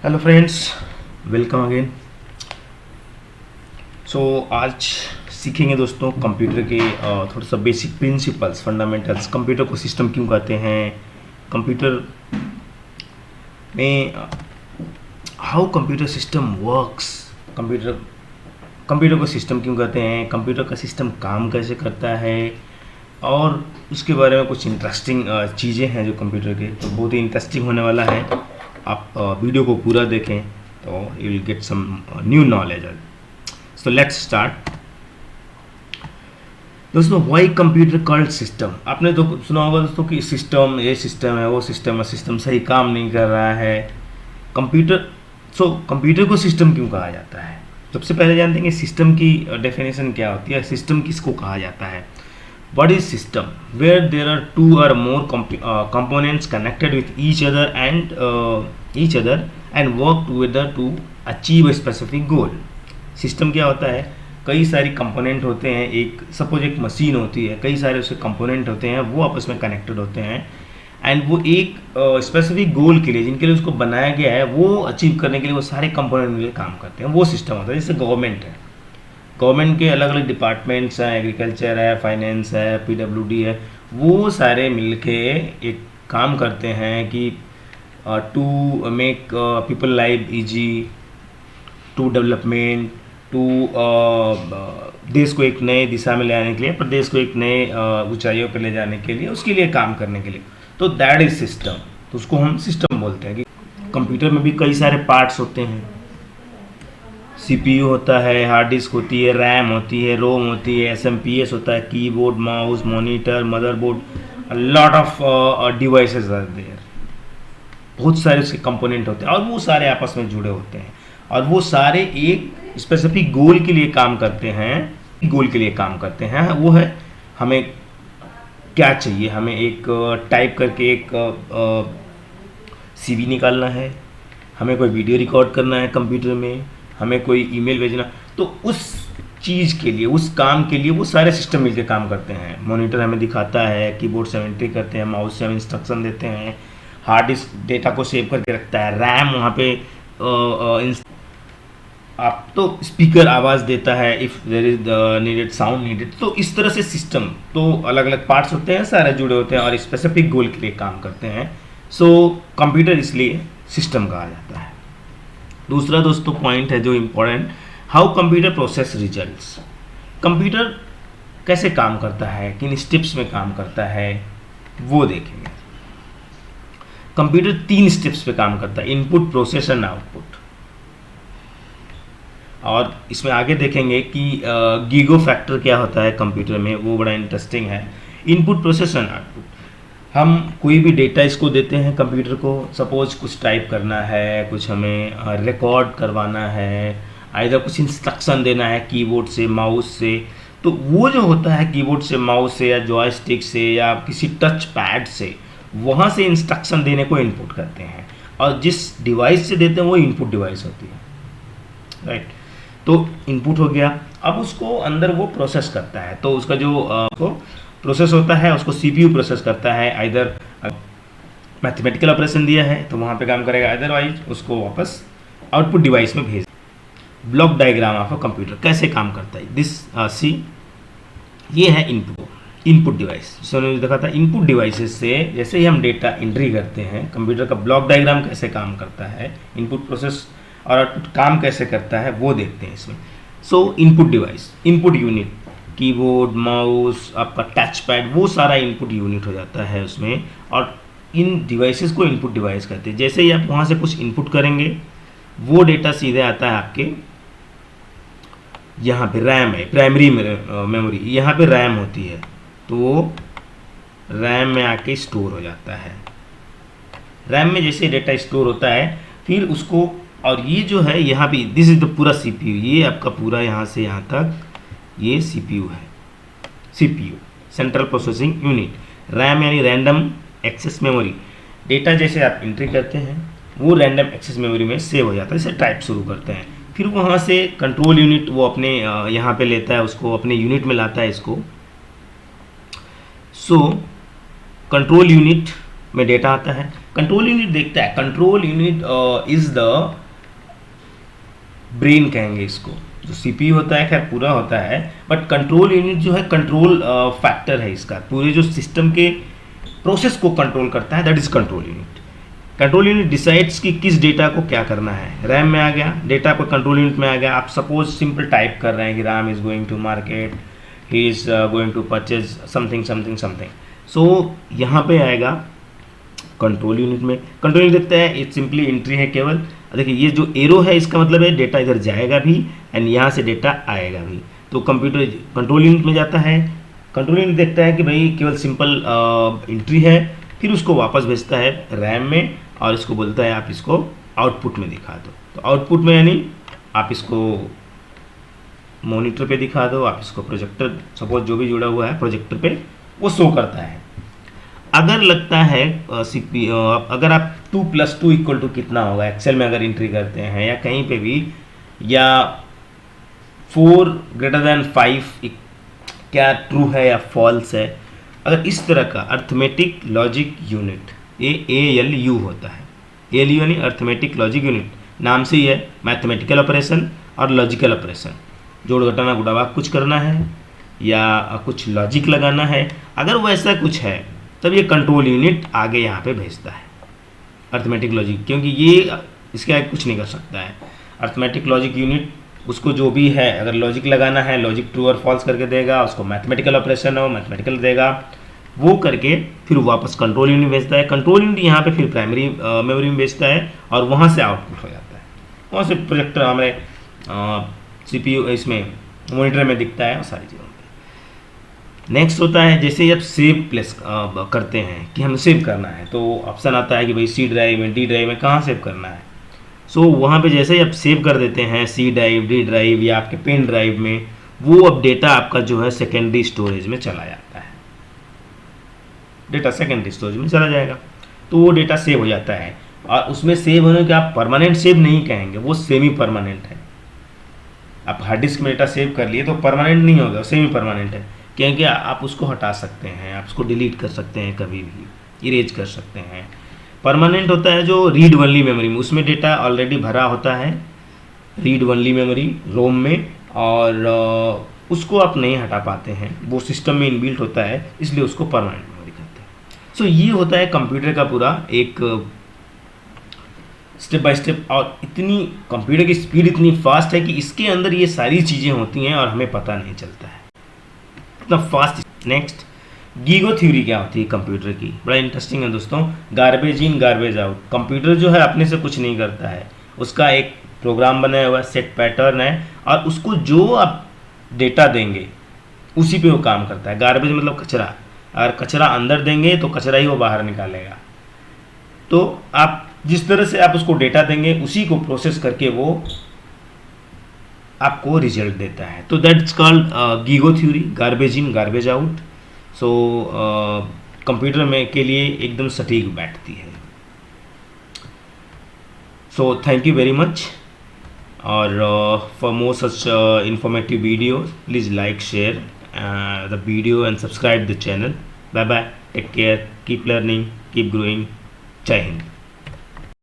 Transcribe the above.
Hello friends, welcome again. आज सीखेंगे दोस्तों कंप्यूटर के थोड़ा सा बेसिक प्रिंसिपल्स, फंडामेंटल्स। कंप्यूटर को सिस्टम क्यों कहते हैं, कंप्यूटर में how computer system works, computer को सिस्टम क्यों कहते हैं, कंप्यूटर का सिस्टम काम कैसे करता है, और उसके बारे में कुछ इंटरेस्टिंग चीज़ें हैं जो कंप्यूटर के, तो बहुत ही इंटरेस्टिंग होने वाला है। आप वीडियो को पूरा देखें तो you will get some new knowledge. So let's start. दोस्तों, व्हाई कंप्यूटर कॉल्ड सिस्टम? आपने तो सुना होगा दोस्तों कि सिस्टम, ये सिस्टम है, वो सिस्टम है, सिस्टम सही काम नहीं कर रहा है। कंप्यूटर को सिस्टम क्यों कहा जाता है? सबसे पहले जानते हैं कि सिस्टम की डेफिनेशन क्या होती है, सिस्टम किसको कहा जाता है। What is system? Where there are two or more components connected with each other and work together to achieve a specific goal. System क्या होता है? कई सारी कंपोनेंट होते हैं। एक सपोज एक मशीन होती है, कई सारे उसके कंपोनेंट होते हैं, वो आपस में कनेक्टेड होते हैं एंड वो एक स्पेसिफिक गोल के लिए, जिनके लिए उसको बनाया गया है, वो अचीव करने के लिए वो सारे कंपोनेंट मिलकर काम करते हैं। वो सिस्टम होता है। जैसे गवर्नमेंट है, गवर्नमेंट के अलग अलग डिपार्टमेंट्स हैं, एग्रीकल्चर है, फाइनेंस है, पीडब्ल्यूडी है, वो सारे मिलके एक काम करते हैं कि to make people life easy, to development, to देश को एक नए दिशा में ले आने के लिए, प्रदेश को एक नए ऊंचाइयों पर ले जाने के लिए, उसके लिए काम करने के लिए। तो दैट इज सिस्टम। तो उसको हम सिस्टम बोलते हैं। कि कंप्यूटर में भी कई सारे पार्ट्स होते हैं। सीपीयू होता है, हार्ड डिस्क होती है, रैम होती है, रोम होती है, एसएमपीएस होता है, keyboard, mouse, monitor, motherboard, lot of devices are there. बहुत सारे उसके कंपोनेंट होते हैं और वो सारे आपस में जुड़े होते हैं और वो सारे एक स्पेसिफिक गोल के लिए काम करते हैं। वो है हमें क्या चाहिए। हमें एक टाइप करके एक सीवी निकालना है, हमें कोई वीडियो रिकॉर्ड करना है कंप्यूटर में, हमें कोई ईमेल भेजना। तो उस चीज़ के लिए, उस काम के लिए वो सारे सिस्टम मिलकर काम करते हैं। मॉनिटर हमें दिखाता है, कीबोर्ड से एंट्री करते हैं, माउस से हम इंस्ट्रक्शन देते हैं, हार्ड डिस्क डेटा को सेव करके रखता है, रैम वहाँ पे आप तो स्पीकर आवाज़ देता है if there is needed sound needed. तो इस तरह से सिस्टम, तो अलग अलग पार्ट्स होते हैं, सारे जुड़े होते हैं और स्पेसिफिक गोल के लिए काम करते हैं। कंप्यूटर इसलिए सिस्टम कहा जाता है। दूसरा दोस्तों पॉइंट है जो important, how computer process results. Computer कैसे काम करता है, किन स्टेप्स में काम करता है, वो देखेंगे। कंप्यूटर 3 स्टेप्स पे काम करता है, इनपुट, प्रोसेस एंड आउटपुट। और इसमें आगे देखेंगे कि गीगो फैक्टर क्या होता है कंप्यूटर में, वो बड़ा इंटरेस्टिंग है। इनपुट, प्रोसेस एंड आउटपुट, हम कोई भी डेटा इसको देते हैं कंप्यूटर को। सपोज कुछ टाइप करना है, कुछ हमें रिकॉर्ड करवाना है, आइदर कुछ इंस्ट्रक्शन देना है कीबोर्ड से, माउस से। तो वो जो होता है कीबोर्ड से, माउस से, या जॉयस्टिक से, या किसी टच पैड से, वहाँ से इंस्ट्रक्शन देने को इनपुट करते हैं। और जिस डिवाइस से देते हैं वो इनपुट डिवाइस होती है, राइट। तो इनपुट हो गया, अब उसको अंदर वो प्रोसेस करता है। तो उसका जो प्रोसेस होता है उसको सीपीयू प्रोसेस करता है। आइदर मैथमेटिकल ऑपरेशन दिया है तो वहाँ पे काम करेगा, अदरवाइज उसको वापस आउटपुट डिवाइस में भेज। Block diagram of a computer कैसे काम करता है, दिस सी, ये है इनपुट डिवाइस। मैंने देखा था इनपुट डिवाइसेस से जैसे ही हम डेटा एंट्री करते हैं, कंप्यूटर का ब्लॉक डायग्राम कैसे काम करता है, इनपुट प्रोसेस और आउटपुट काम कैसे करता है, वो देखते हैं इसमें। Input device, input unit, keyboard, mouse, आपका टच पैड, वो सारा इनपुट यूनिट हो जाता है उसमें। और इन डिवाइसेस को इनपुट डिवाइस कहते हैं। जैसे ही आप वहाँ से कुछ इनपुट करेंगे, वो डेटा सीधे आता है आपके यहाँ पे। रैम है, प्राइमरी मेमोरी, यहाँ पे रैम होती है, तो वो रैम में आके स्टोर हो जाता है। रैम में जैसे डेटा स्टोर होता है, फिर उसको, और ये जो है यहाँ पे, दिस इज द पूरा सीपीयू, ये आपका पूरा यहाँ से यहाँ तक ये सीपीयू है। CPU, central processing unit. RAM यानी रैंडम एक्सेस मेमोरी, डेटा जैसे आप एंट्री करते हैं वो रैंडम एक्सेस मेमोरी में सेव हो जाता है। जैसे टाइप शुरू करते हैं, फिर वहाँ से कंट्रोल यूनिट वो अपने यहाँ पे लेता है, उसको अपने यूनिट में लाता है इसको। कंट्रोल यूनिट में डेटा आता है। कंट्रोल यूनिट देखता है, control unit is the brain कहेंगे इसको, जो सीपीयू होता है खैर पूरा होता है, बट कंट्रोल यूनिट जो है कंट्रोल फैक्टर है इसका, पूरे जो सिस्टम के प्रोसेस को कंट्रोल करता है, that is control unit. Control unit decides कि किस डेटा को क्या करना है। रैम में आ गया डेटा, को कंट्रोल यूनिट में आ गया। आप सपोज सिंपल टाइप कर रहे हैं कि Ram is going to market, he is going to purchase something something something, so यहाँ पे आएगा कंट्रोल यूनिट में। कंट्रोल यूनिट देखता है, ये सिंपली एंट्री है केवल। देखिए ये जो एरो है इसका मतलब है डेटा इधर जाएगा भी एंड यहाँ से डेटा आएगा भी, तो कंप्यूटर कंट्रोल यूनिट में जाता है। कंट्रोल यूनिट देखता है कि भाई केवल सिंपल एंट्री है, फिर उसको वापस भेजता है रैम में और इसको बोलता है आप इसको आउटपुट में दिखा दो। तो आउटपुट में यानी आप इसको मॉनिटर पे दिखा दो, आप इसको प्रोजेक्टर, सपोज जो भी जुड़ा हुआ है प्रोजेक्टर पे वो शो करता है। अगर लगता है अगर आप 2 + 2 = कितना होगा, एक्सेल में अगर एंट्री करते हैं या कहीं पे भी, या 4 > 5 क्या ट्रू है या फॉल्स है, अगर इस तरह का अर्थमेटिक लॉजिक यूनिट ALU होता है। ALU यानी अर्थमेटिक लॉजिक यूनिट, नाम से ही है, मैथमेटिकल ऑपरेशन और लॉजिकल ऑपरेशन, जोड़ घटाना गुणा कुछ करना है या कुछ लॉजिक लगाना है, अगर वैसा कुछ है तब ये कंट्रोल यूनिट आगे यहाँ पे भेजता है अर्थमेटिक लॉजिक, क्योंकि ये इसके आगे कुछ नहीं कर सकता है। अर्थमेटिक लॉजिक यूनिट उसको जो भी है, अगर लॉजिक लगाना है, लॉजिक ट्रू और फॉल्स करके देगा, उसको मैथमेटिकल ऑपरेशन हो मैथमेटिकल देगा, वो करके फिर वापस कंट्रोल यूनिट भेजता है। कंट्रोल यूनिट यहाँ पे फिर प्राइमरी मेमोरी में भेजता है और वहाँ से आउटपुट हो जाता है, वहाँ से प्रोजेक्टर हमारे CPU इसमें मॉनिटर में दिखता है और सारी चीज़ों। नेक्स्ट होता है जैसे आप सेव प्लेस करते हैं कि हमें सेव करना है, तो ऑप्शन आता है कि भाई C ड्राइव में, D ड्राइव में कहाँ सेव करना है। सो वहाँ पे जैसे ही आप सेव कर देते हैं C ड्राइव, D ड्राइव या आपके पेन ड्राइव में, वो अब डेटा आपका जो है सेकेंडरी स्टोरेज में चला जाता है, डेटा सेकेंडरी स्टोरेज में चला जाएगा, तो वो डेटा सेव हो जाता है। और उसमें सेव होने के आप परमानेंट सेव नहीं कहेंगे, वो सेमी परमानेंट है। आप हार्ड डिस्क में डेटा सेव कर लिए तो परमानेंट नहीं होगा, सेमी परमानेंट है, क्योंकि आप उसको हटा सकते हैं, आप उसको डिलीट कर सकते हैं, कभी भी इरेज कर सकते हैं। परमानेंट होता है जो रीड ओनली मेमोरी में, उसमें डेटा ऑलरेडी भरा होता है रीड ओनली मेमोरी रोम में, और उसको आप नहीं हटा पाते हैं, वो सिस्टम में इनबिल्ट होता है, इसलिए उसको परमानेंट मेमोरी कहते हैं। सो ये होता है कंप्यूटर का पूरा एक स्टेप बाय स्टेप, और इतनी कंप्यूटर की स्पीड इतनी फास्ट है कि इसके अंदर ये सारी चीज़ें होती हैं और हमें पता नहीं चलता है, इतना फास्ट। नेक्स्ट, गीगो थ्योरी क्या होती है कंप्यूटर की, बड़ा इंटरेस्टिंग है दोस्तों। Garbage in garbage out, computer जो है अपने से कुछ नहीं करता है, उसका एक प्रोग्राम बनाया हुआ है, सेट पैटर्न है, और उसको जो आप डेटा देंगे उसी पे वो काम करता है। गार्बेज मतलब कचरा, अगर कचरा अंदर देंगे तो कचरा ही वो बाहर निकालेगा, तो आप जिस तरह से आप उसको डेटा देंगे उसी को प्रोसेस करके वो आपको रिजल्ट देता है, तो that's called GIGO theory, garbage in garbage out. So computer में के लिए एकदम सटीक बैठती है। So thank you very much, और for more such informative videos please like, share the video and subscribe the channel. Bye bye, take care, keep learning, keep growing. Jai Hind.